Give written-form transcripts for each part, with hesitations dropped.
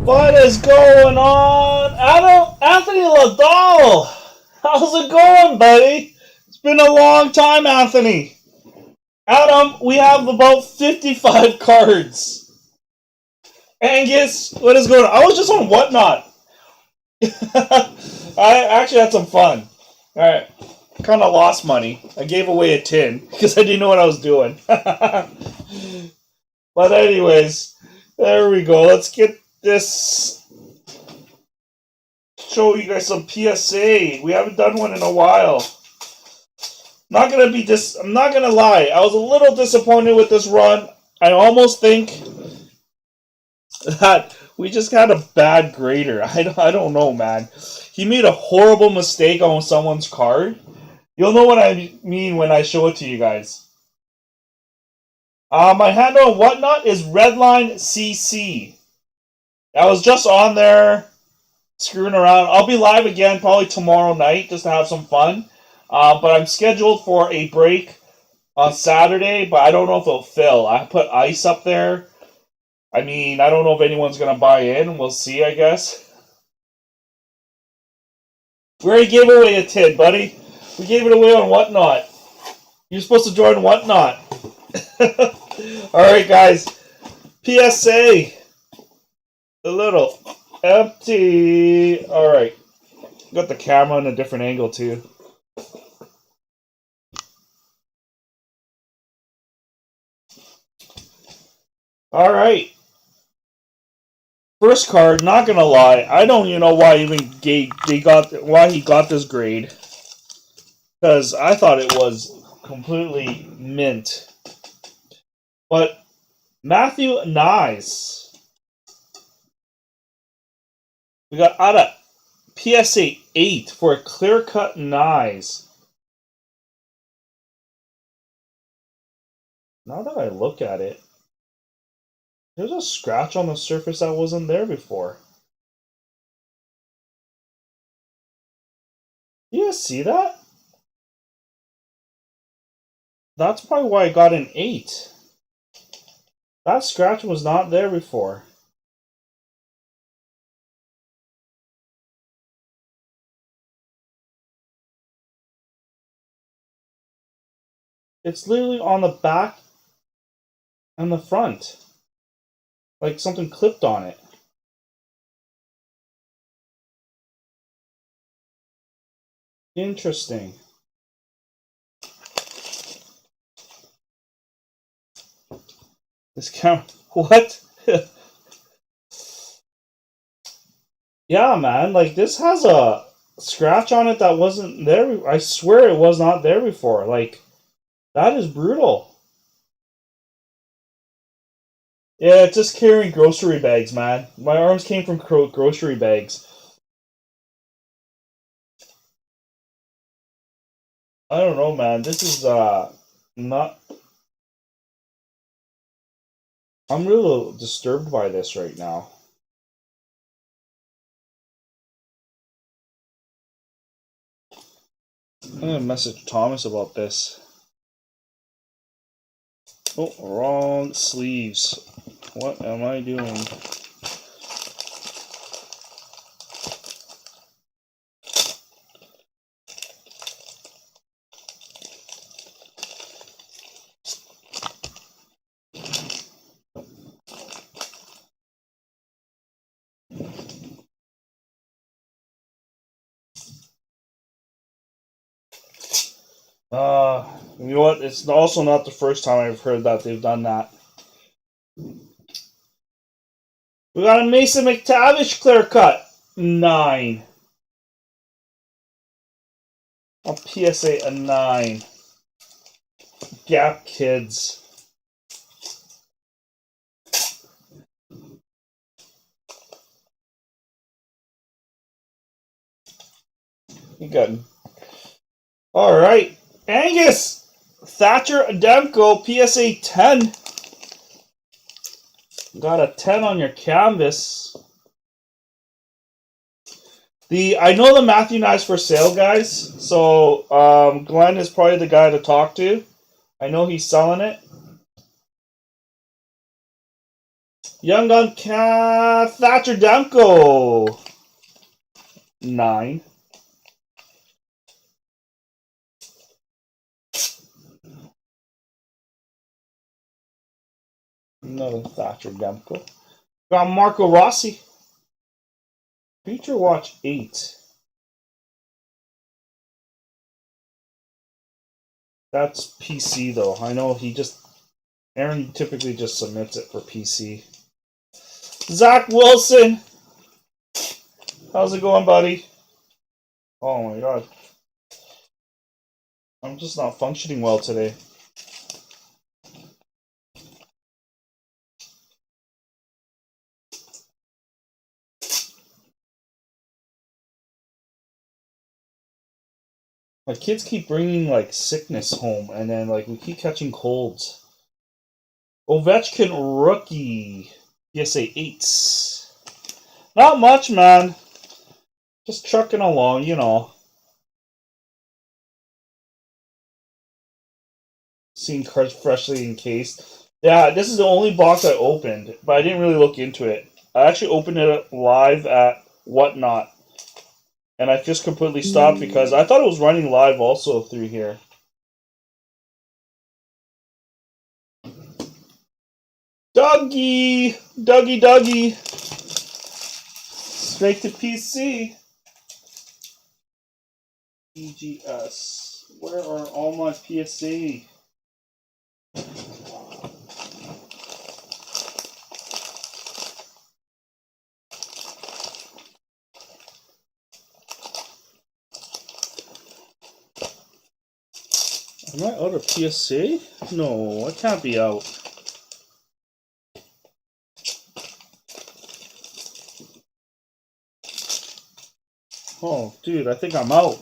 What is going on? Anthony Ladal! How's it going, buddy? It's been a long time, Anthony. Adam, we have about 55 cards. Angus, what is going on? I was just on Whatnot. I actually had some fun. Alright. Kind of lost money. I gave away a tin because I didn't know what I was doing. But anyways, there we go. Let's get this. Show you guys some PSA. We haven't done one in a while. I'm not gonna lie. I was a little disappointed with this run. I almost think that we just had a bad grader. I don't know, man. He made a horrible mistake on someone's card. You'll know what I mean when I show it to you guys. My handle on Whatnot is Redline CC. I was just on there screwing around. I'll be live again probably tomorrow night just to have some fun. But I'm scheduled for a break on Saturday, but I don't know if it'll fill. I put ice up there. I mean, I don't know if anyone's going to buy in. We'll see, I guess. We already gave away a tin, buddy. We gave it away on Whatnot. You're supposed to join Whatnot. Alright, guys. PSA. A little empty. Alright. Got the camera in a different angle, too. Alright. First card, not gonna lie, I don't even know why why he got this grade. Because I thought it was completely mint. But Matthew Nyes. We got out of PSA 8 for a clear-cut Nyes. Now that I look at it, there's a scratch on the surface that wasn't there before. Do you guys see that? That's probably why I got an 8. That scratch was not there before. It's literally on the back and the front. Like something clipped on it. Interesting. This camera. What? Yeah, man. Like, this has a scratch on it that wasn't there. I swear it was not there before. Like, that is brutal. Yeah, it's just carrying grocery bags, man. My arms came from grocery bags. I don't know, man. This is, not... I'm really disturbed by this right now. I'm gonna message Thomas about this. Oh, wrong sleeves. What am I doing? You know what? It's also not the first time I've heard that they've done that. We got a Mason McTavish clear cut. 9. A PSA a 9. Gap Kids. You got him. Alright. Angus! Thatcher Ademko, PSA 10. Got a 10 on your canvas. I know the Matthew Nyes for sale, guys. So Glenn is probably the guy to talk to. I know he's selling it. Young Gun Thatcher Demko. 9. Another Thatcher Demko. Got Marco Rossi. Future Watch 8. That's PC though. I know Aaron typically just submits it for PC. Zach Wilson. How's it going, buddy? Oh my god. I'm just not functioning well today. My kids keep bringing like sickness home, and then like we keep catching colds. Ovechkin rookie, PSA 8s. Not much, man. Just trucking along, you know. Seeing cards freshly encased. Yeah, this is the only box I opened, but I didn't really look into it. I actually opened it live at Whatnot, and I just completely stopped because I thought it was running live also through here. Dougie. Straight to PC. EGS. Where are all my PSA? Am I out of PSA? No, I can't be out. Oh, dude, I think I'm out.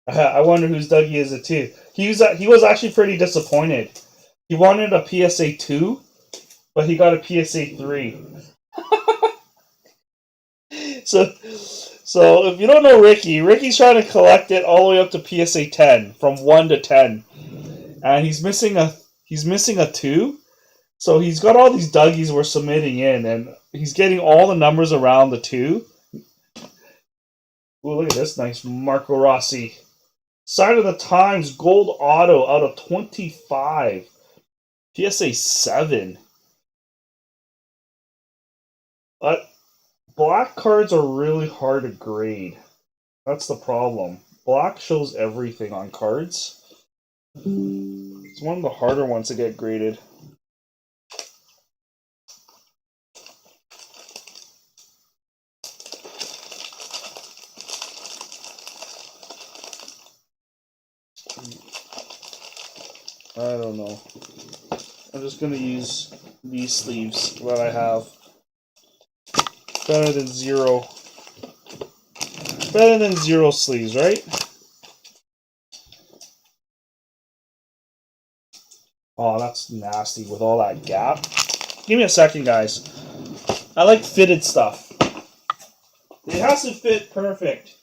I wonder whose Dougie is it too. He was actually pretty disappointed. He wanted a PSA 2, but he got a PSA 3. So if you don't know Ricky's trying to collect it all the way up to PSA 10, from 1 to 10, and he's missing a 2. So he's got all these Dougies we're submitting in, and he's getting all the numbers around the 2. Ooh, look at this nice Marco Rossi. Sign of the Times Gold Auto out of 25. PSA 7. But black cards are really hard to grade. That's the problem. Black shows everything on cards. It's one of the harder ones to get graded. I don't know. I'm just going to use these sleeves that I have. Better than zero. Better than zero sleeves, right? Oh, that's nasty with all that gap. Give me a second, guys. I like fitted stuff. It has to fit perfect,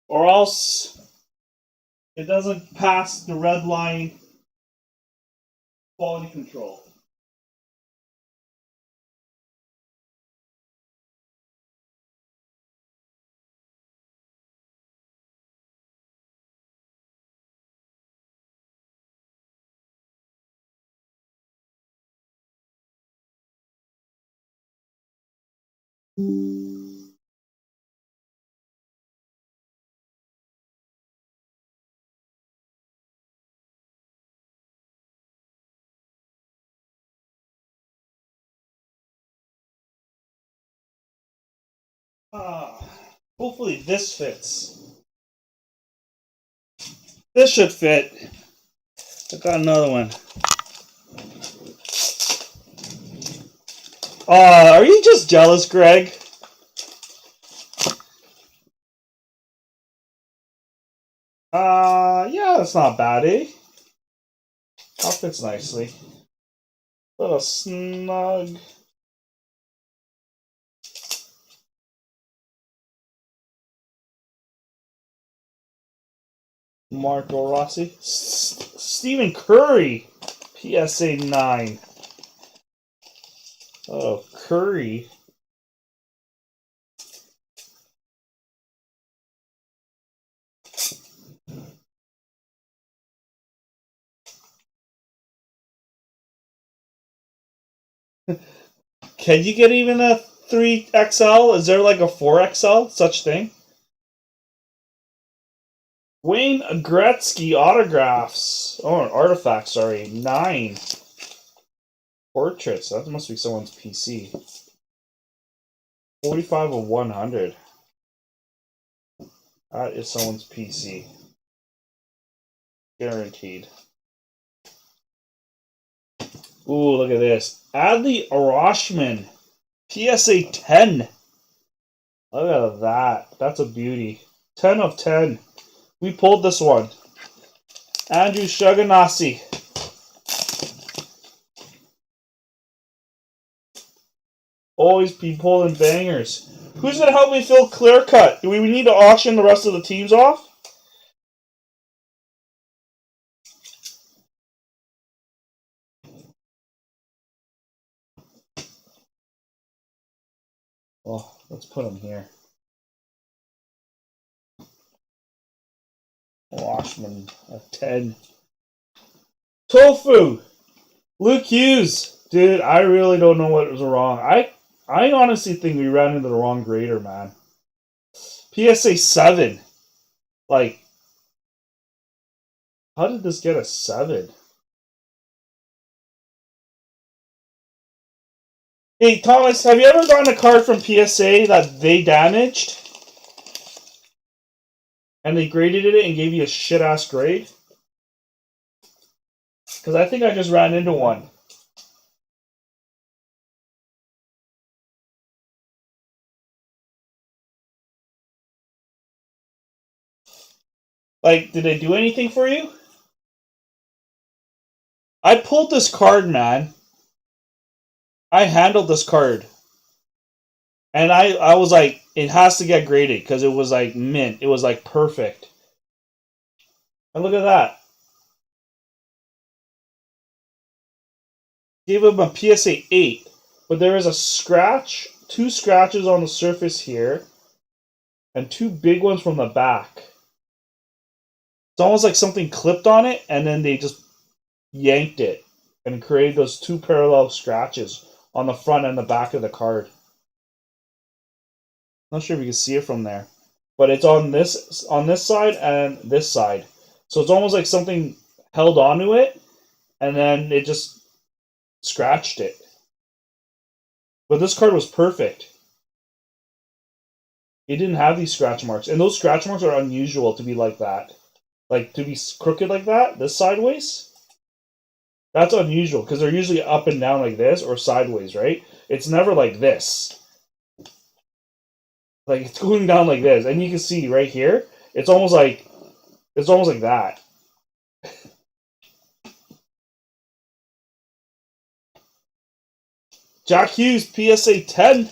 or else it doesn't pass the Redline quality control. Hopefully this fits. This should fit. I got another one. Are you just jealous, Greg? Yeah, that's not bad, eh? That fits nicely. Little snug. Marco Rossi. Stephen Curry, PSA 9. Oh, Curry. Can you get even a 3XL? Is there like a 4XL? Such thing? Wayne Gretzky autographs. Oh, artifacts, sorry. 9. Portraits. That must be someone's PC. 45 of 100. That is someone's PC. Guaranteed. Ooh, look at this. Adley Rashman. PSA 10. Look at that. That's a beauty. 10 of 10. We pulled this one. Andrew Shaganasi. Always be pulling bangers. Who's going to help me fill clear cut? Do we need to auction the rest of the teams off? Oh, let's put them here. Washman, a 10. Tofu! Luke Hughes! Dude, I really don't know what was wrong. I honestly think we ran into the wrong grader, man. PSA 7. Like, how did this get a 7? Hey, Thomas, have you ever gotten a card from PSA that they damaged? And they graded it and gave you a shit-ass grade? Because I think I just ran into one. Like, did they do anything for you? I pulled this card, man. I handled this card. And I was like, it has to get graded because it was like mint. It was like perfect. And look at that. Gave him a PSA 8. But there is a scratch, 2 scratches on the surface here, and 2 big ones from the back. It's almost like something clipped on it, and then they just yanked it and created those 2 parallel scratches on the front and the back of the card. Not sure if you can see it from there, but it's on this side and this side. So it's almost like something held onto it, and then it just scratched it. But this card was perfect. It didn't have these scratch marks, and those scratch marks are unusual to be like that. Like, to be crooked like that, this sideways, that's unusual, because they're usually up and down like this, or sideways, right? It's never like this. Like, it's going down like this, and you can see right here, it's almost like that. Jack Hughes, PSA 10.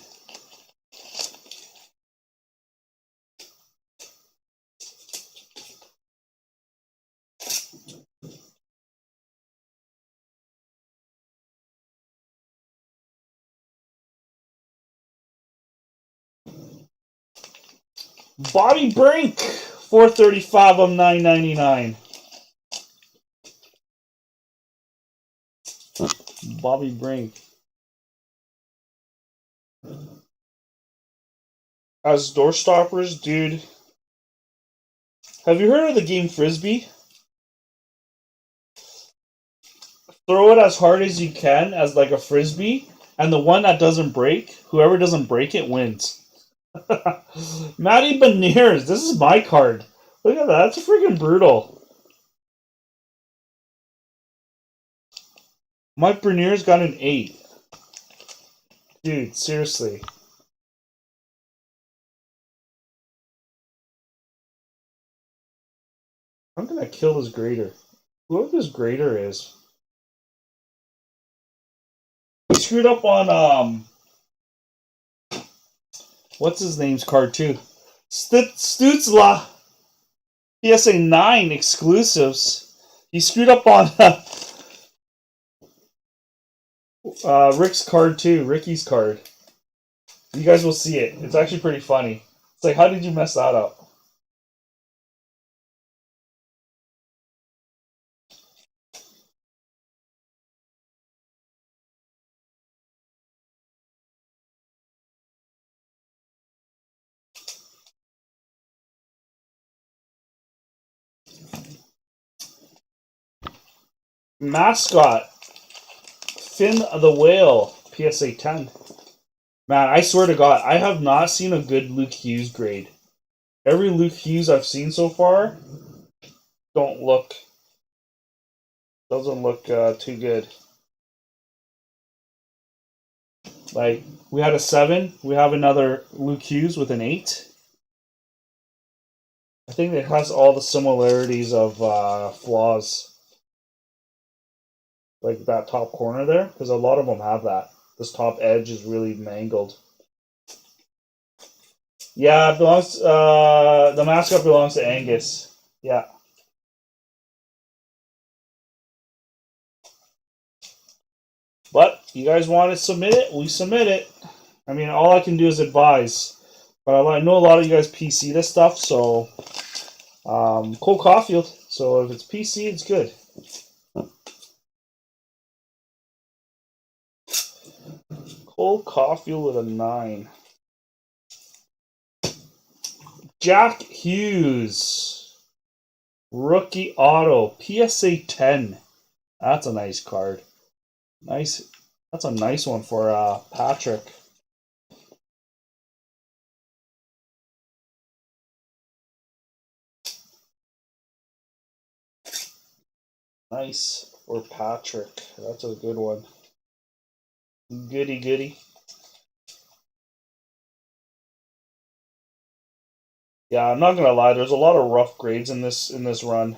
Bobby Brink, 435 of 999. Bobby Brink. As door stoppers, dude. Have you heard of the game Frisbee? Throw it as hard as you can as like a Frisbee, and the one that doesn't break, whoever doesn't break it wins. Matty Beniers, this is my card. Look at that, that's freaking brutal. Mike Beniers got an 8. Dude, seriously. I'm gonna kill this grader. Whoever this grader is. He screwed up on, what's his name's card too? Stutzla. PSA 9 exclusives. He screwed up on Rick's card too. Ricky's card. You guys will see it. It's actually pretty funny. It's like, how did you mess that up? Mascot. Finn the Whale. PSA 10. Man, I swear to God, I have not seen a good Luke Hughes grade. Every Luke Hughes I've seen so far doesn't look too good. Like, we had a 7. We have another Luke Hughes with an 8. I think it has all the similarities of flaws. Like that top corner there, because a lot of them have that. This top edge is really mangled. Yeah, it belongs. The mascot belongs to Angus. Yeah. But you guys want to submit it? We submit it. I mean, all I can do is advise. But I know a lot of you guys PC this stuff, so Cole Caulfield. So if it's PC, it's good. Cole Caulfield with a 9. Jack Hughes. Rookie auto. PSA 10. That's a nice card. Nice. That's a nice one for Patrick. Nice for Patrick. That's a good one. Goody goody. Yeah, I'm not gonna lie. There's a lot of rough grades in this run.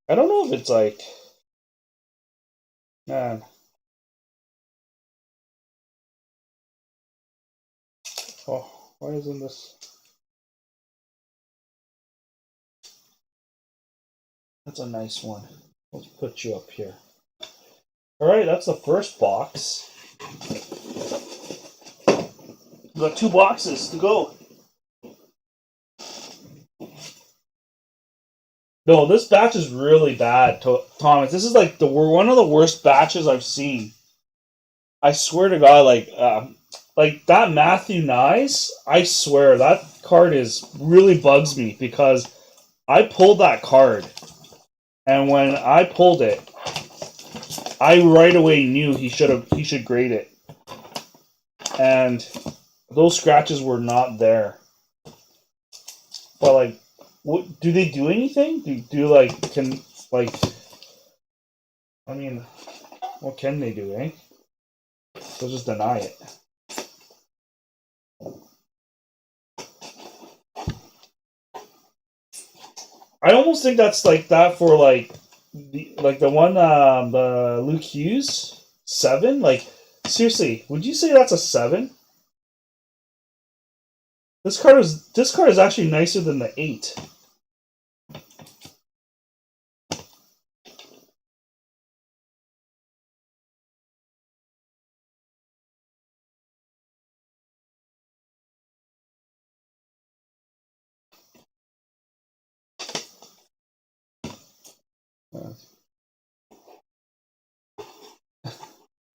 I don't know if it's like, man. Oh, why isn't this? That's a nice one. Let's put you up here. All right, that's the first box. We got 2 boxes to go. No, this batch is really bad, Thomas. This is like one of the worst batches I've seen. I swear to God, like that Matthew Nyes, I swear that card really bugs me because I pulled that card, and when I pulled it, I right away knew he should grade it, and those scratches were not there. But like, what do they do anything? I mean, what can they do, eh? They'll just deny it. I almost think that's like that for the one the Luke Hughes 7. Like, seriously, would you say that's a 7? This card is actually nicer than the 8.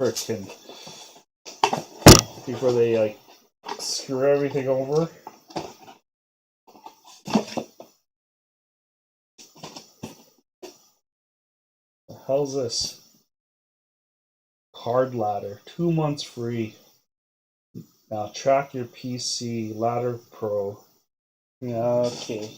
Frickin' before they like screw everything over. The hell's this? Card ladder, 2 months free. Now track your PC ladder pro. Yeah, okay.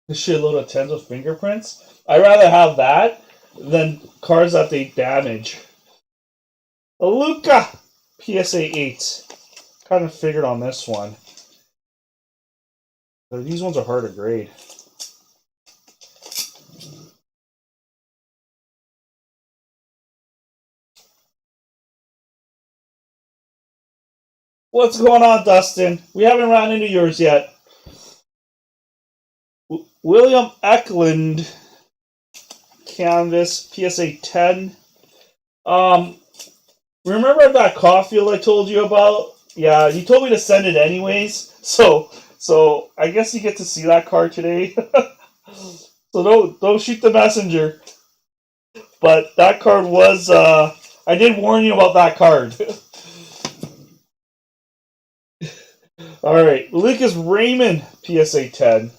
A shitload of tens of fingerprints. I'd rather have that than cards that they damage. Luca! PSA 8. Kind of figured on this one. These ones are hard to grade. What's going on, Dustin? We haven't ran into yours yet. William Eklund canvas PSA 10. Um, Remember that Caulfield I told you about? Yeah, you told me to send it anyways. So I guess you get to see that card today. So don't shoot the messenger. But that card was I did warn you about that card. All right, Lucas Raymond PSA 10.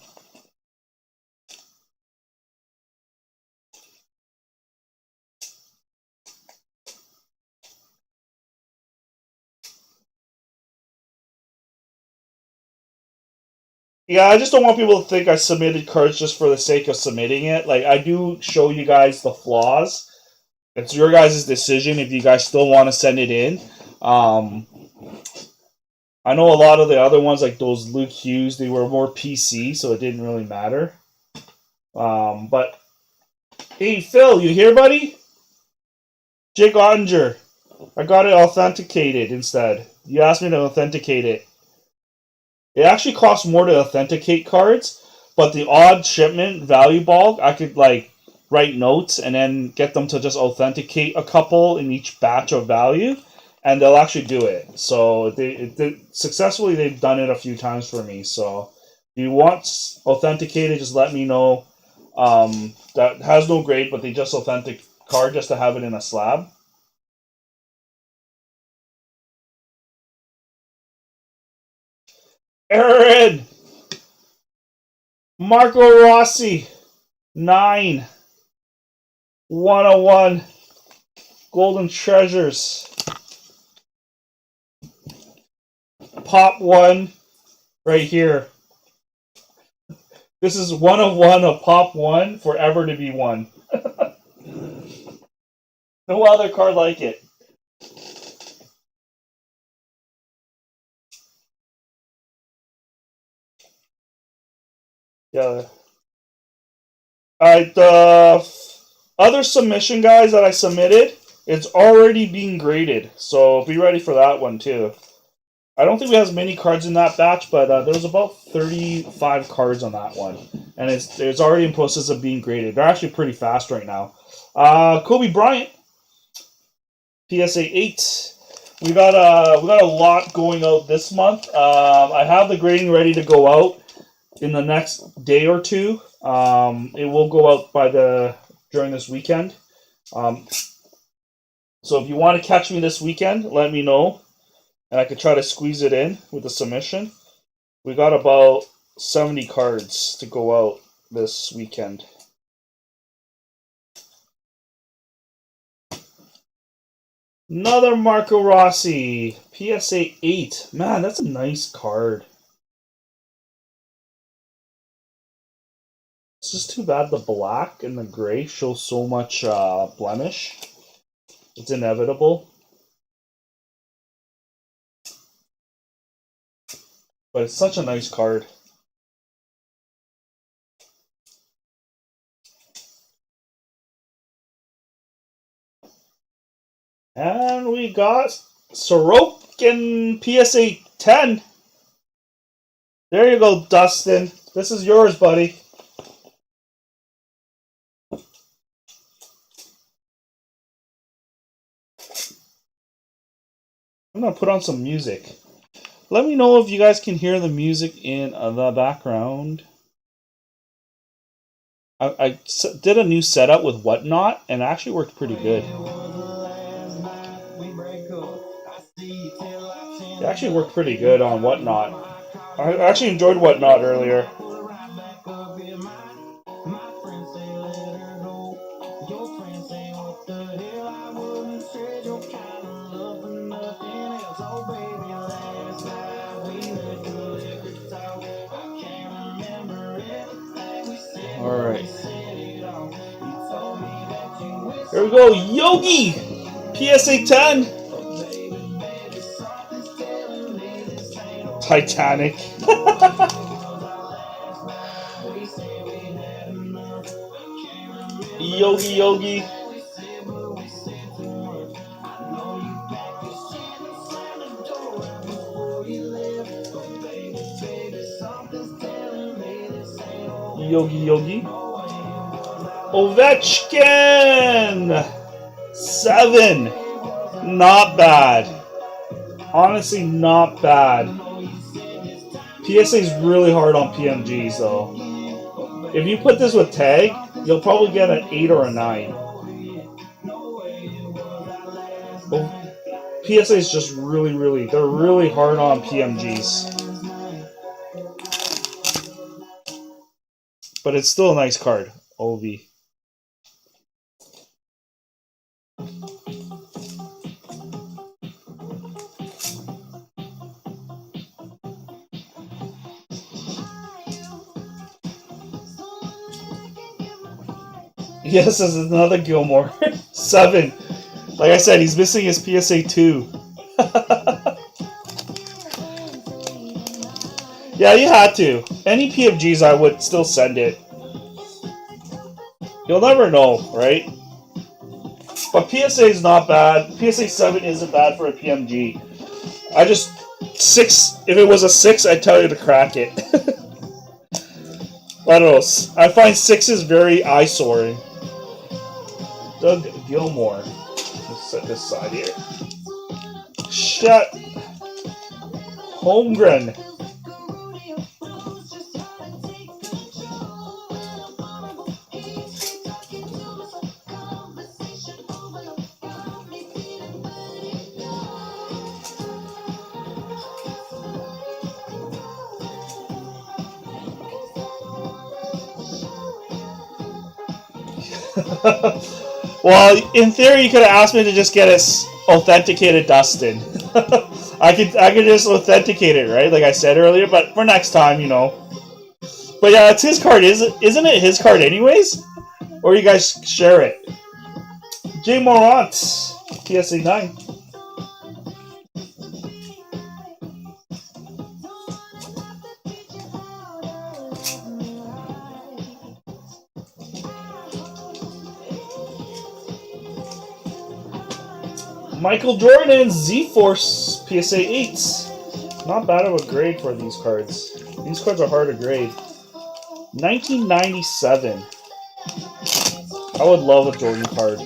Yeah, I just don't want people to think I submitted cards just for the sake of submitting it. Like, I do show you guys the flaws. It's your guys' decision if you guys still want to send it in. Um, I know a lot of the other ones, like those Luke Hughes, they were more PC, so it didn't really matter. But, hey, Phil, you here, buddy? Jake Ottinger. I got it authenticated instead. You asked me to authenticate it. It actually costs more to authenticate cards, but the odd shipment value bulk, I could like write notes and then get them to just authenticate a couple in each batch of value, and they'll actually do it. So successfully they've done it a few times for me. So if you want authenticated, just let me know. That has no grade, but they just authentic card just to have it in a slab. Aaron! Marco Rossi, 9. 101 Golden Treasures. Pop 1 right here. This is 101 of Pop 1, forever to be 1. No other card like it. Yeah. Alright, the other submission, guys, that I submitted, it's already being graded. So be ready for that one, too. I don't think we have as many cards in that batch, but there was about 35 cards on that one. And it's already in process of being graded. They're actually pretty fast right now. Kobe Bryant, PSA 8. We got a lot going out this month. I have the grading ready to go out in the next day or two. It will go out during this weekend. So if you want to catch me this weekend, let me know, and I could try to squeeze it in with the submission. We got about 70 cards to go out this weekend. Another Marco Rossi, PSA 8. Man, that's a nice card. It's just too bad the black and the gray show so much blemish. It's inevitable. But it's such a nice card. And we got Sorokin PSA 10. There you go, Dustin. This is yours, buddy. I'm going to put on some music. Let me know if you guys can hear the music in the background. I did a new setup with Whatnot, and it actually worked pretty good. It actually worked pretty good on Whatnot. I actually enjoyed Whatnot earlier. Alright. Here we go, Yogi! PSA 10! Titanic. Yogi. Yogi. Ovechkin! 7. Not bad. Honestly, not bad. PSA is really hard on PMGs, though. If you put this with tag, you'll probably get an 8 or a 9. But PSA is just really, they're really hard on PMGs. But it's still a nice card, OV. Yes, this is another Gilmore. 7. Like I said, he's missing his PSA 2. Yeah, you had to. Any PMGs, I would still send it. You'll never know, right? But PSA is not bad. PSA 7 isn't bad for a PMG. I just... 6... If it was a 6, I'd tell you to crack it. I don't know. I find 6s very eyesoring. Doug Gilmore. Let's set this side here. Shut. Holmgren. Well, in theory, you could have asked me to just get us authenticated Dustin. I could just authenticate it, right? Like I said earlier, but for next time, you know. But yeah, it's his card, isn't it his card anyways? Or you guys share it? J. Morant, PSA 9. Michael Jordan, Z-Force, PSA 8. Not bad of a grade for these cards. These cards are hard to grade. 1997. I would love a Jordan card.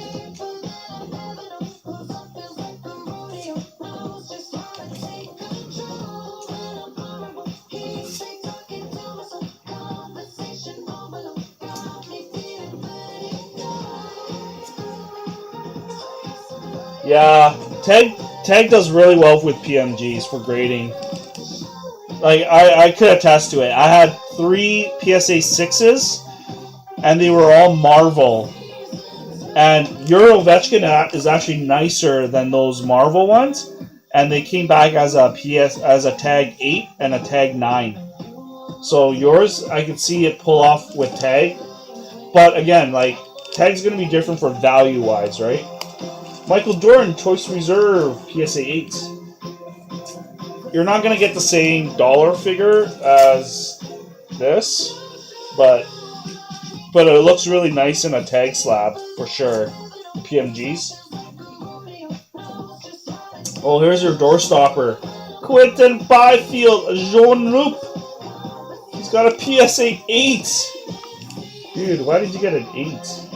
Yeah, Tag does really well with PMGs for grading. Like, I could attest to it. I had 3 PSA 6s, and they were all Marvel. And your Ovechkin is actually nicer than those Marvel ones, and they came back as a Tag 8 and a Tag 9. So yours, I could see it pull off with Tag. But again, like, Tag's going to be different for value-wise, right? Michael Jordan, Choice Reserve, PSA 8. You're not going to get the same dollar figure as this, but it looks really nice in a tag slab, for sure. PMGs. Oh, here's your doorstopper. Quentin Byfield, Jean Loup. He's got a PSA 8. Dude, why did you get an 8?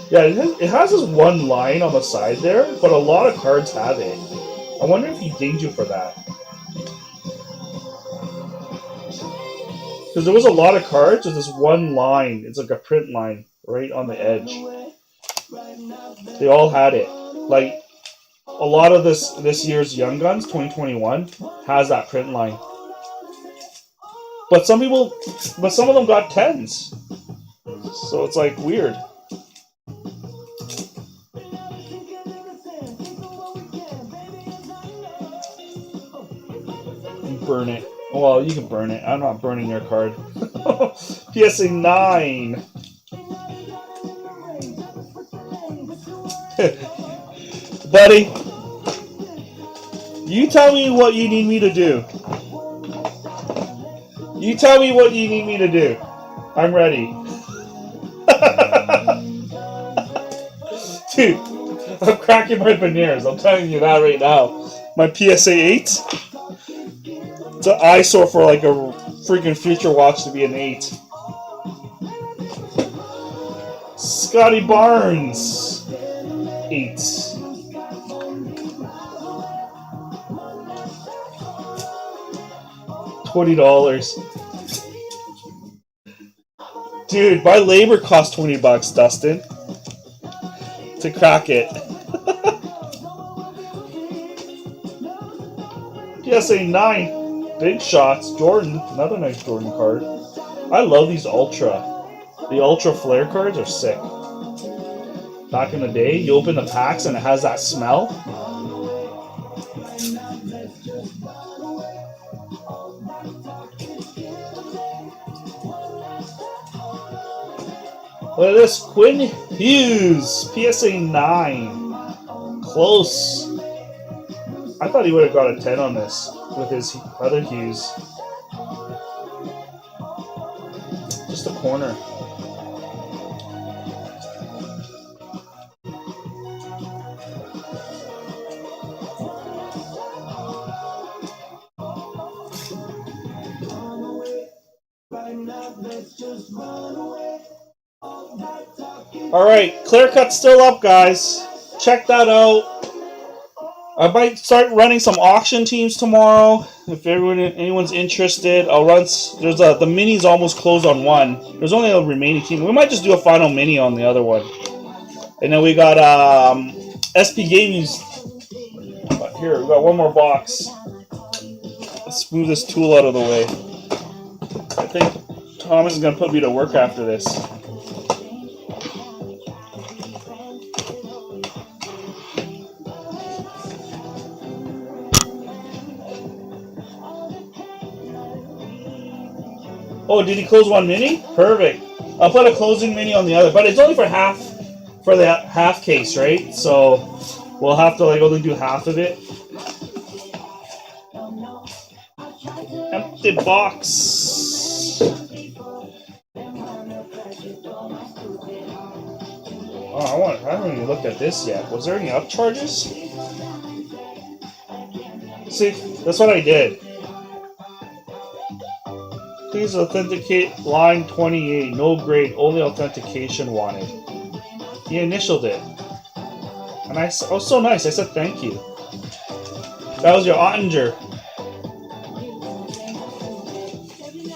Yeah, it has this one line on the side there, but a lot of cards have it. I wonder if he dinged you for that. Because there was a lot of cards with this one line. It's like a print line right on the edge. They all had it. Like, a lot of this year's Young Guns, 2021, has that print line. But some of them got 10s. So it's like weird. Burn it. Well, you can burn it. I'm not burning your card. PSA 9. Buddy, you tell me what you need me to do. You tell me what you need me to do. I'm ready. Dude, I'm cracking my veneers. I'm telling you that right now. My PSA 8. It's an eyesore for like freaking Future Watch to be an 8. Scotty Barnes, 8. $20. Dude, my labor cost $20, Dustin, to crack it. PSA 9, Big Shots, Jordan, another nice Jordan card. I love these Ultra. The Ultra Flare cards are sick. Back in the day, you open the packs and it has that smell. Look at this, Quinn Hughes, PSA 9. Close. I thought he would have got a 10 on this with his other Hughes. Just a corner. Alright, Clear Cut's still up, guys. Check that out. I might start running some auction teams tomorrow. If anyone's interested, I'll run. There's the mini's almost closed on one. There's only a remaining team. We might just do a final mini on the other one. And then we got SP Gaming's. Here, we got one more box. Let's move this tool out of the way. I think Thomas is going to put me to work after this. Oh, did he close one mini? Perfect. I'll put a closing mini on the other, but it's only for the half case, right? So we'll have to only do half of it. Empty box. Oh, I haven't even looked at this yet. Was there any upcharges? See, that's what I did. Please authenticate line 28. No grade, only authentication wanted. He initialed it. And I was so nice. I said thank you. That was your Ottinger.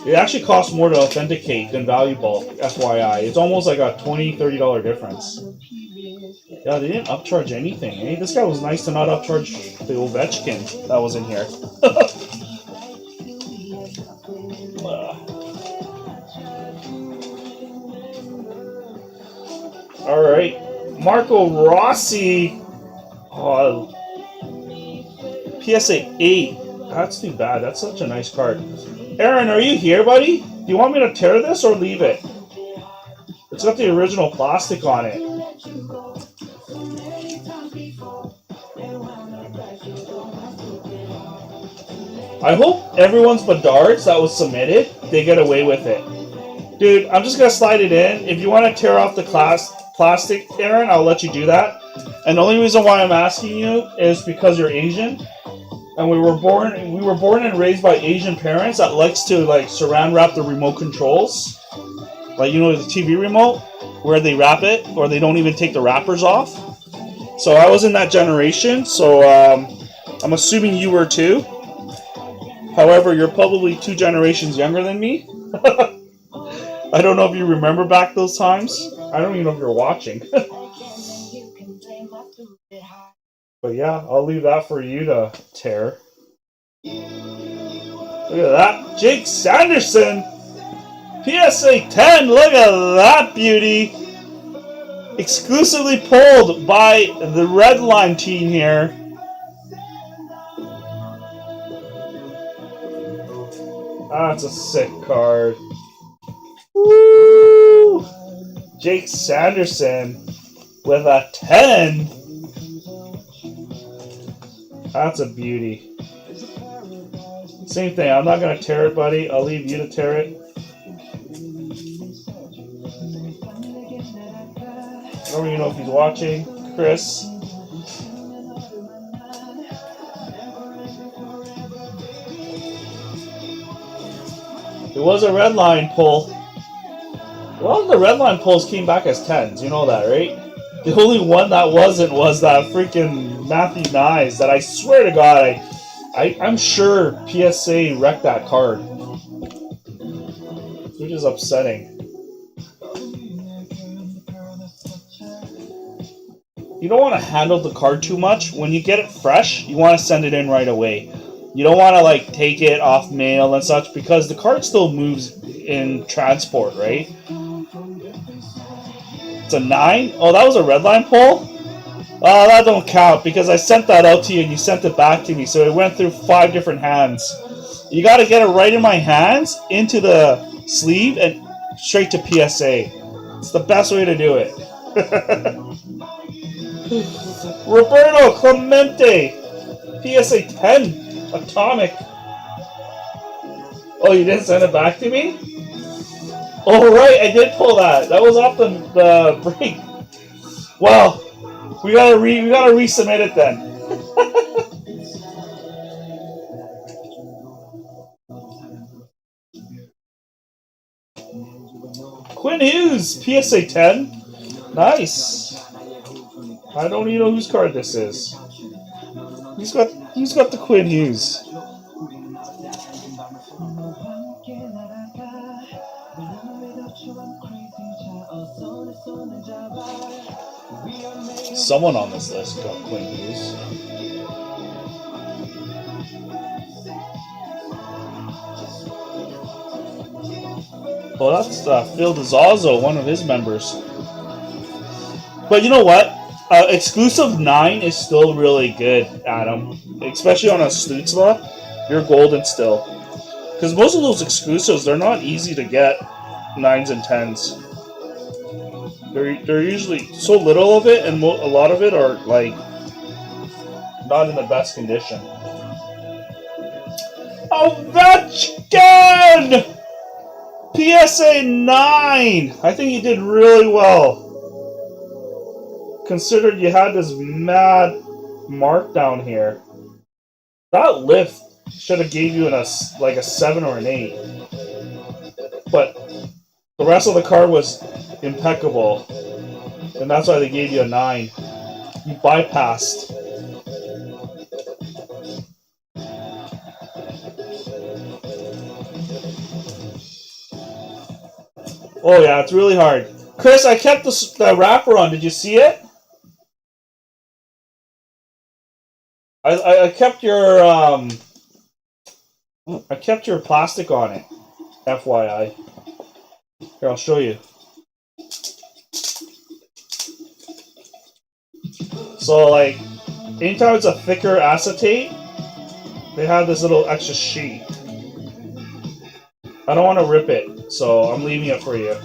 It actually costs more to authenticate than Value Bulk, FYI. It's almost like a $20, $30 difference. Yeah, they didn't upcharge anything. Eh? This guy was nice to not upcharge the Ovechkin that was in here. Alright, Marco Rossi. Oh, PSA 8. That's too bad. That's such a nice card. Aaron, are you here, buddy? Do you want me to tear this or leave it? It's got the original plastic on it. I hope everyone's Bedard's that was submitted, they get away with it. Dude, I'm just going to slide it in. If you want to tear off the plastic, Aaron, I'll let you do that. And the only reason why I'm asking you is because you're Asian. And we were born and raised by Asian parents that likes to saran wrap the remote controls. Like, the TV remote where they wrap it or they don't even take the wrappers off. So I was in that generation, so I'm assuming you were too. However, you're probably 2 generations younger than me. I don't know if you remember back those times. I don't even know if you're watching. But yeah, I'll leave that for you to tear. Look at that. Jake Sanderson. PSA 10. Look at that beauty. Exclusively pulled by the Redline team here. That's a sick card. Woo! Jake Sanderson with a 10. That's a beauty. Same thing. I'm not going to tear it, buddy. I'll leave you to tear it. I don't even know if he's watching. Chris. It was a Redline pull. A lot of the Redline pulls came back as 10s. You know that, right? The only one that wasn't was that freaking Matthew Nyes that I swear to God, I'm sure PSA wrecked that card. Which is upsetting. You don't want to handle the card too much. When you get it fresh, you want to send it in right away. You don't want to like take it off mail and such because the card still moves in transport, right? It's a 9? Oh, that was a Redline pull? Oh, that don't count because I sent that out to you and you sent it back to me. So it went through 5 different hands. You got to get it right in my hands, into the sleeve, and straight to PSA. It's the best way to do it. Roberto Clemente, PSA 10, Atomic. Oh, you didn't send it back to me? Oh, right, I did pull that. That was off the break. Well, we gotta resubmit it then. Quinn Hughes, PSA 10. Nice. I don't even know whose card this is. Who's got the Quinn Hughes? Someone on this list got Quinn Hughes. Well, that's Phil DeZazzo, one of his members. But you know what? Exclusive 9 is still really good, Adam. Especially on a Stutzla. You're golden still. Because most of those exclusives, they're not easy to get 9s and 10s. They're usually so little of it, and a lot of it are like not in the best condition. Ovechkin! PSA 9! I think you did really well. Considered you had this mad mark down here. That lift should have gave you a 7 or an 8. But the rest of the card was impeccable. And that's why they gave you a 9. You bypassed. Oh yeah, it's really hard. Chris, I kept the wrapper on. Did you see it? I kept your plastic on it. FYI. Here, I'll show you. So like, anytime it's a thicker acetate, they have this little extra sheet. I don't want to rip it, so I'm leaving it for you.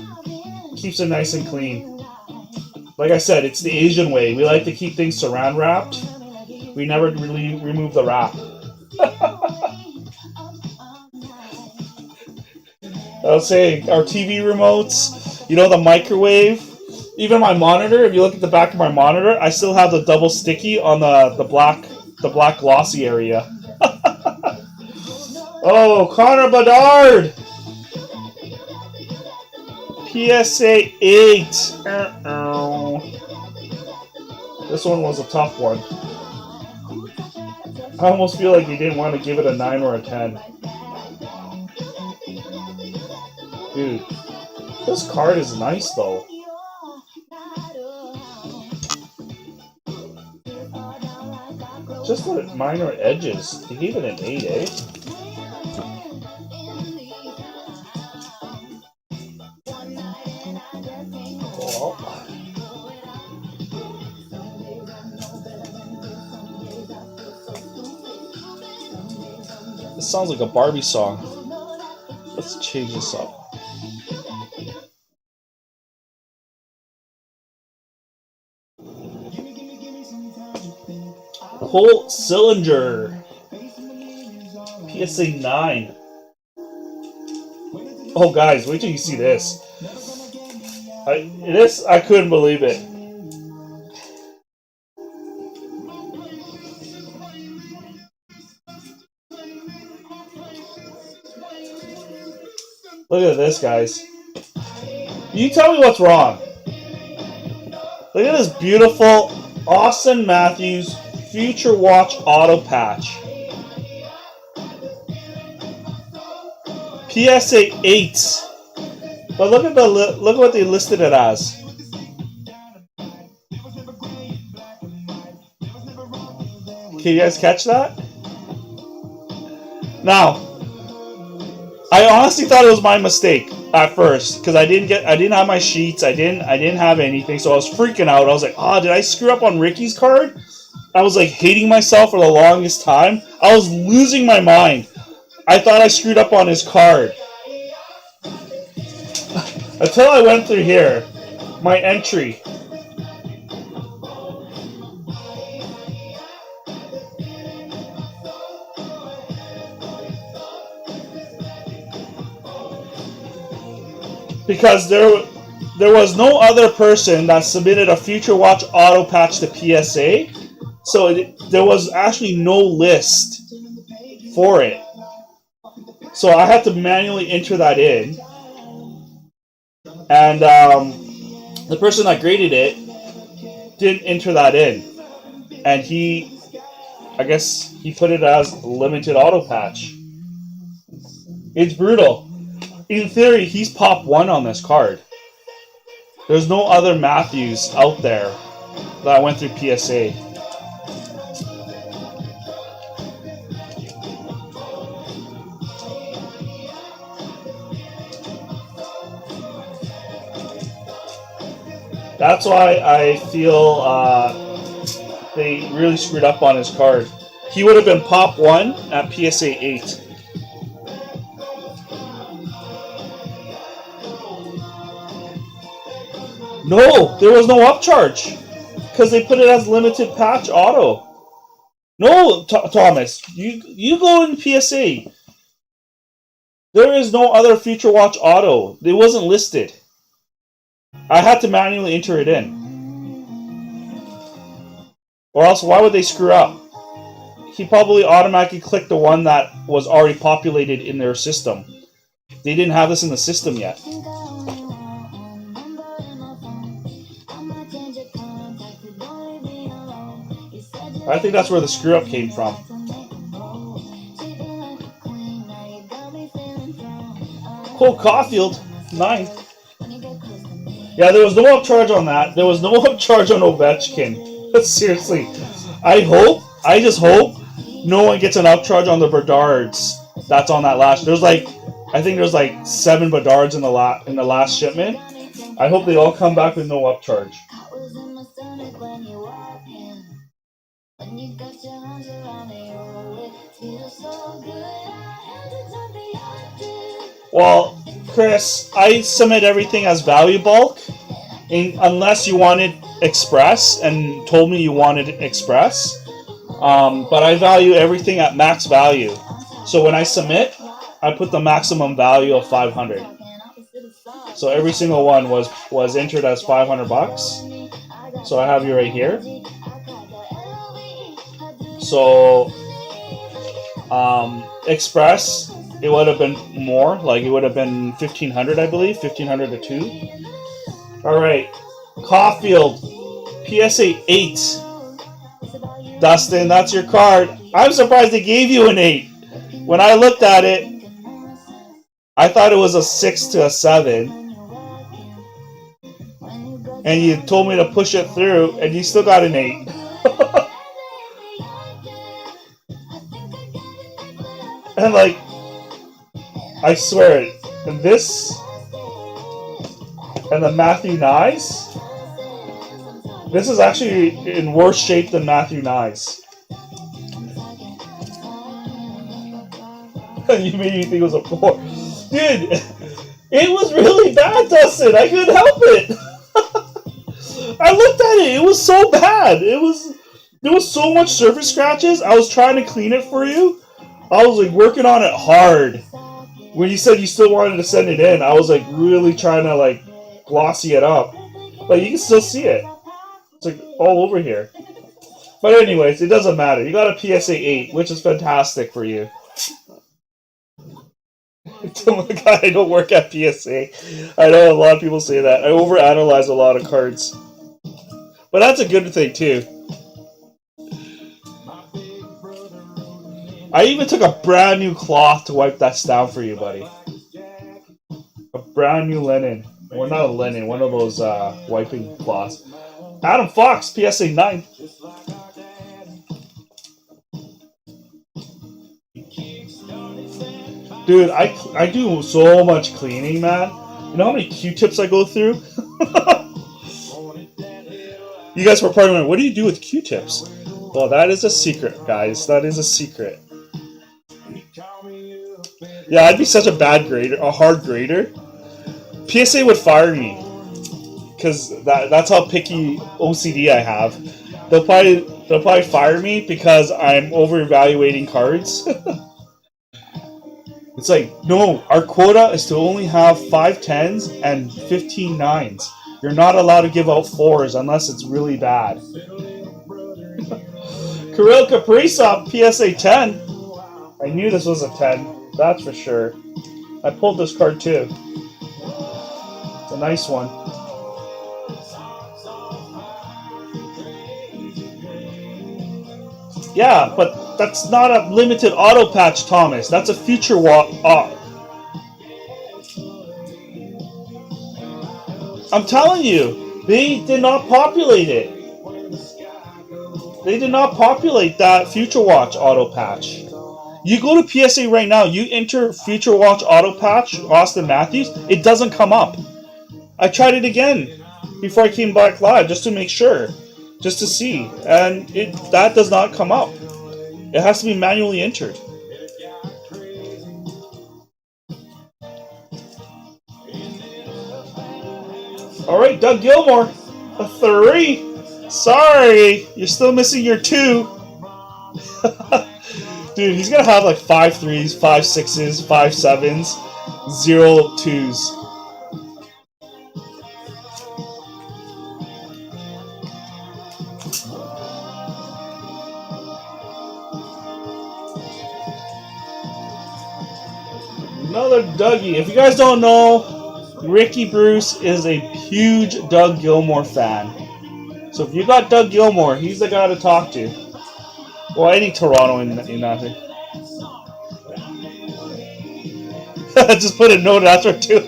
Keeps it nice and clean. Like I said, it's the Asian way. We like to keep things saran wrapped. We never really remove the wrap. I was saying, our TV remotes, the microwave, even my monitor, if you look at the back of my monitor, I still have the double sticky on the black glossy area. Oh, Connor Bedard! PSA 8. This one was a tough one. I almost feel like you didn't want to give it a 9 or a 10. Dude, this card is nice though. Just the minor edges. They gave it an 8, eh? Well, this sounds like a Barbie song. Let's change this up. Whole cylinder. PSA 9. Oh, guys, wait till you see this. I couldn't believe it. Look at this, guys. You tell me what's wrong. Look at this beautiful Austin Matthews Future Watch Auto Patch. PSA 8. But look at look what they listed it as. Can you guys catch that? Now, I honestly thought it was my mistake at first because I didn't have my sheets. I didn't have anything, so I was freaking out. I was like, "Oh, did I screw up on Ricky's card?" I was like hating myself for the longest time. I was losing my mind. I thought I screwed up on his card. Until I went through here, my entry. Because there was no other person that submitted a Future Watch auto patch to PSA, so there was actually no list for it. So I had to manually enter that in. And the person that graded it didn't enter that in. And I guess he put it as limited auto patch. It's brutal. In theory, he's pop 1 on this card. There's no other Matthews out there that went through PSA. That's why I feel they really screwed up on his card. He would have been pop 1 at PSA 8. No, there was no upcharge because they put it as limited patch auto. No, Thomas, you go in PSA. There is no other Future Watch auto. It wasn't listed. I had to manually enter it in. Or else, why would they screw up? He probably automatically clicked the one that was already populated in their system. They didn't have this in the system yet. I think that's where the screw up came from. Cole Caulfield, 9. Yeah, there was no upcharge on that. There was no upcharge on Ovechkin. Seriously. I just hope no one gets an upcharge on the Bedards that's on that last. I think there's like 7 Bedards in the last shipment. I hope they all come back with no upcharge. Well, Chris, I submit everything as value bulk, unless you wanted express and told me you wanted express. But I value everything at max value. So when I submit, I put the maximum value of 500. So every single one was entered as $500. So I have you right here. So express, it would have been more, like it would have been 1,500, I believe, 1,500 to 2. All right, Caulfield, PSA 8. Dustin, that's your card. I'm surprised they gave you an 8. When I looked at it, I thought it was a 6 to a 7. And you told me to push it through, and you still got an 8. And like, I swear it. And this, and the Matthew Nyes, this is actually in worse shape than Matthew Nyes. You made me think it was a 4. Dude, it was really bad, Dustin. I couldn't help it. I looked at it. It was so bad. There was so much surface scratches. I was trying to clean it for you. I was like working on it hard. When you said you still wanted to send it in, I was like really trying to like glossy it up. But you can still see it. It's like all over here. But anyways, it doesn't matter. You got a PSA 8, which is fantastic for you. Oh my God, I don't work at PSA. I know a lot of people say that. I overanalyze a lot of cards. But that's a good thing, too. I even took a brand new cloth to wipe that down for you, buddy. A brand new linen. Well, not a linen, one of those wiping cloths. Adam Fox, PSA 9. Dude, I do so much cleaning, man. You know how many Q-tips I go through? You guys were part of it. What do you do with Q-tips? Well, that is a secret, guys. That is a secret. Yeah, I'd be such a bad grader, a hard grader. PSA would fire me. Because that's how picky OCD I have. They'll probably fire me because I'm over evaluating cards. It's like, no, our quota is to only have 5 10s and 15 9s. You're not allowed to give out 4s unless it's really bad. Kirill Kaprizov, PSA 10. I knew this was a 10, that's for sure. I pulled this card too. It's a nice one. Yeah, but that's not a limited auto patch, Thomas. That's a future walk. I'm telling you, they did not populate it. They did not populate that Future Watch auto patch. You go to PSA right now, you enter Future Watch auto patch, Austin Matthews, it doesn't come up. I tried it again before I came back live just to make sure, just to see, and that does not come up. It has to be manually entered. All right, Doug Gilmore, a 3. Sorry, you're still missing your 2. Dude, he's gonna have like 5 3s, 5 6s, 5 7s, 0 2s. Another Dougie. If you guys don't know, Ricky Bruce is a huge Doug Gilmore fan. So if you got Doug Gilmore, he's the guy to talk to. Well, any Toronto in that thing. Just put a note after too.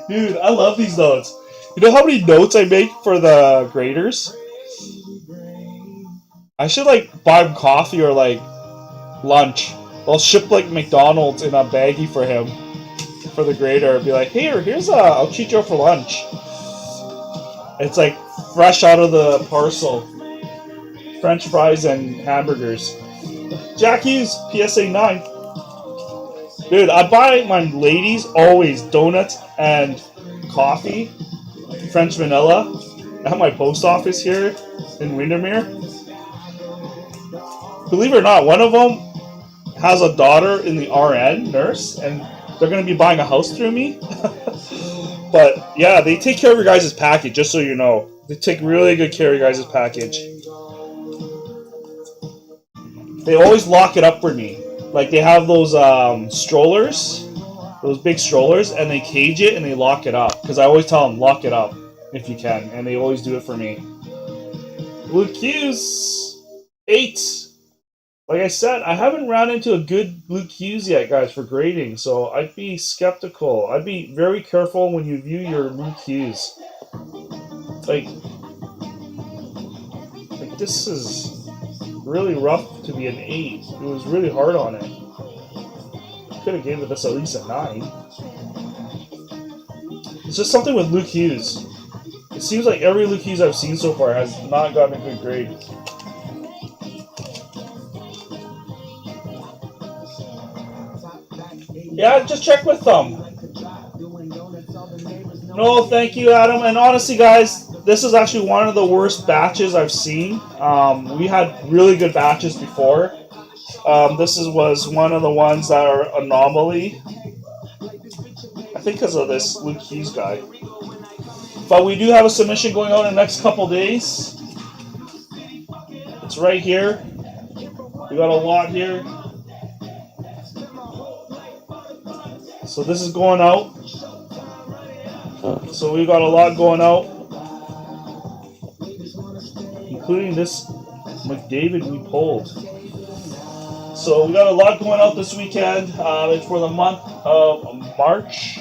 Dude, I love these notes. You know how many notes I make for the graders? I should like buy him coffee or like lunch. I'll ship like McDonald's in a baggie for him, for the grader. Be like, here's I'll treat you for lunch. It's like fresh out of the parcel. French fries and hamburgers. Jack Hughes, PSA 9. Dude, I buy my ladies always donuts and coffee, French vanilla, at my post office here in Windermere. Believe it or not, one of them has a daughter in the RN nurse, and they're going to be buying a house through me. But yeah, they take care of your guys' package, just so you know. They take really good care of your guys' package. They always lock it up for me. Like, they have those strollers, those big strollers, and they cage it and they lock it up. Because I always tell them, lock it up if you can. And they always do it for me. Luke Hughes, 8. Like I said, I haven't ran into a good Luke Hughes yet, guys, for grading. So I'd be skeptical. I'd be very careful when you view your Luke Hughes. Like this is really rough to be an 8. It was really hard on it. Could have gave this at least a 9. It's just something with Luke Hughes. It seems like every Luke Hughes I've seen so far has not gotten a good grade. Yeah, just check with them. No, thank you, Adam. And honestly, guys, this is actually one of the worst batches I've seen. We had really good batches before. This was one of the ones that are anomaly. I think because of this Luke Hughes guy. But we do have a submission going on in the next couple days. It's right here. We got a lot here. So this is going out. So we got a lot going out, including this McDavid we pulled. So we got a lot going out this weekend. It's for the month of March.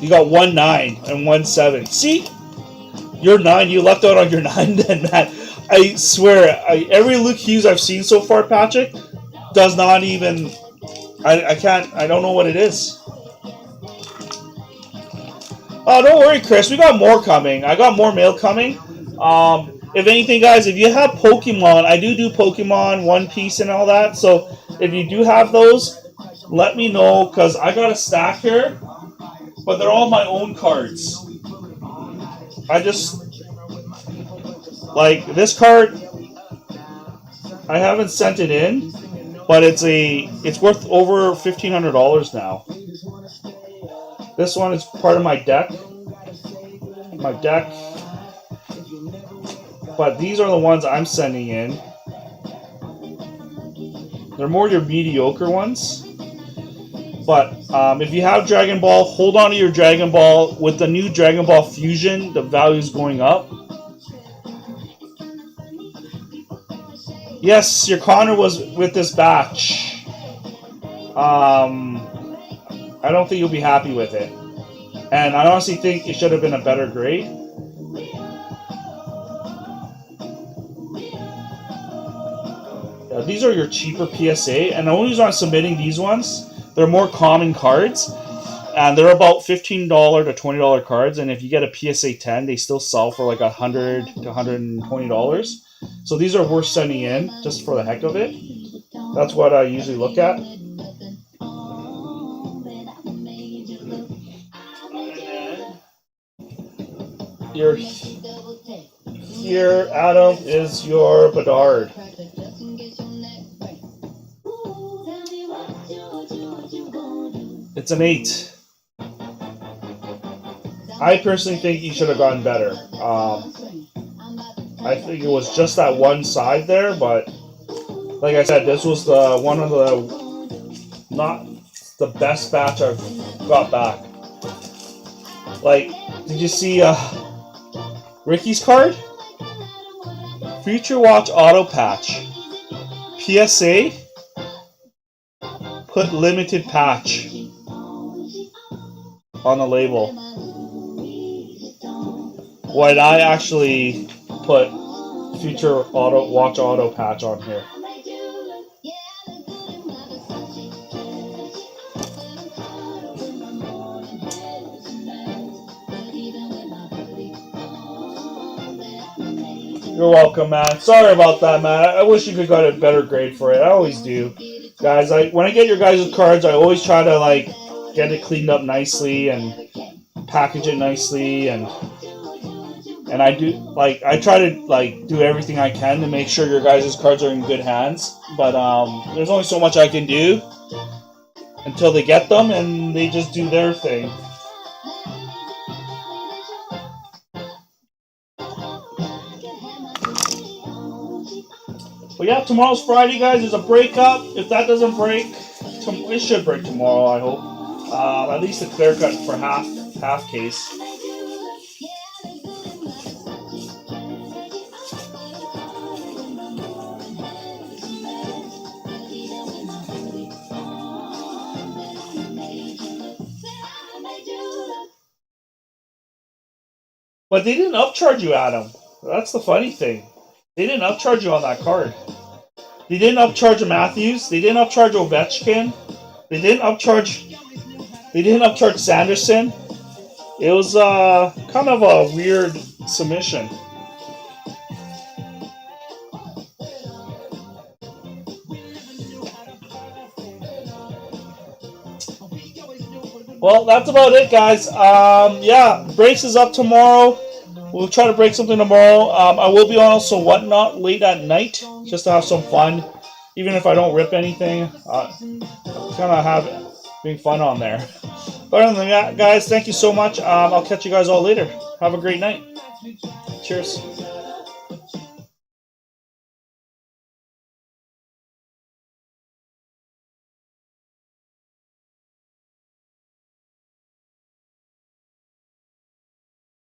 You got 1-9 and 1-7. See, you're 9. You left out on your 9. Then that, I swear, every Luke Hughes I've seen so far, Patrick, does not even. I can't. I don't know what it is. Oh, don't worry, Chris. We got more coming. I got more mail coming. If anything, guys, if you have Pokemon, I do Pokemon, One Piece, and all that. So if you do have those, let me know, because I got a stack here, but they're all my own cards. I just like this card. I haven't sent it in, but it's worth over $1,500 now. This one is part of my deck. But these are the ones I'm sending in. They're more your mediocre ones. But if you have Dragon Ball, hold on to your Dragon Ball. With the new Dragon Ball Fusion, the value is going up. Yes, your Connor was with this batch. I don't think you'll be happy with it. And I honestly think it should have been a better grade. Yeah, these are your cheaper PSA. And the only reason I'm submitting these ones, they're more common cards. And they're about $15 to $20 cards. And if you get a PSA 10, they still sell for like $100 to $120. So these are worth sending in just for the heck of it. That's what I usually look at. Here, Adam, is your Bedard. It's an 8. I personally think he should have gotten better. I think it was just that one side there, but like I said, this was the one of the not the best batch I've got back. Like, did you see Ricky's card? Future Watch Auto Patch. PSA. Put limited patch on the label. When I actually put Future Watch Auto Patch on here. You're welcome, man. Sorry about that, man. I wish you could got a better grade for it. I always do. Guys, when I get your guys' cards, I always try to like get it cleaned up nicely and package it nicely, and I do like I try to like do everything I can to make sure your guys' cards are in good hands. But there's only so much I can do until they get them and they just do their thing. But yeah, tomorrow's Friday, guys. There's a breakup. If that doesn't break, it should break tomorrow, I hope. At least a clear cut for half case. But they didn't upcharge you, Adam. That's the funny thing. They didn't upcharge you on that card. They didn't upcharge Matthews. They didn't upcharge Ovechkin. They didn't upcharge Sanderson. It was kind of a weird submission. Well, that's about it, guys. Yeah, Breaks is up tomorrow. We'll try to break something tomorrow. I will be on also Whatnot late at night, just to have some fun. Even if I don't rip anything, kind of being fun on there. But other than that, guys, thank you so much. I'll catch you guys all later. Have a great night. Cheers.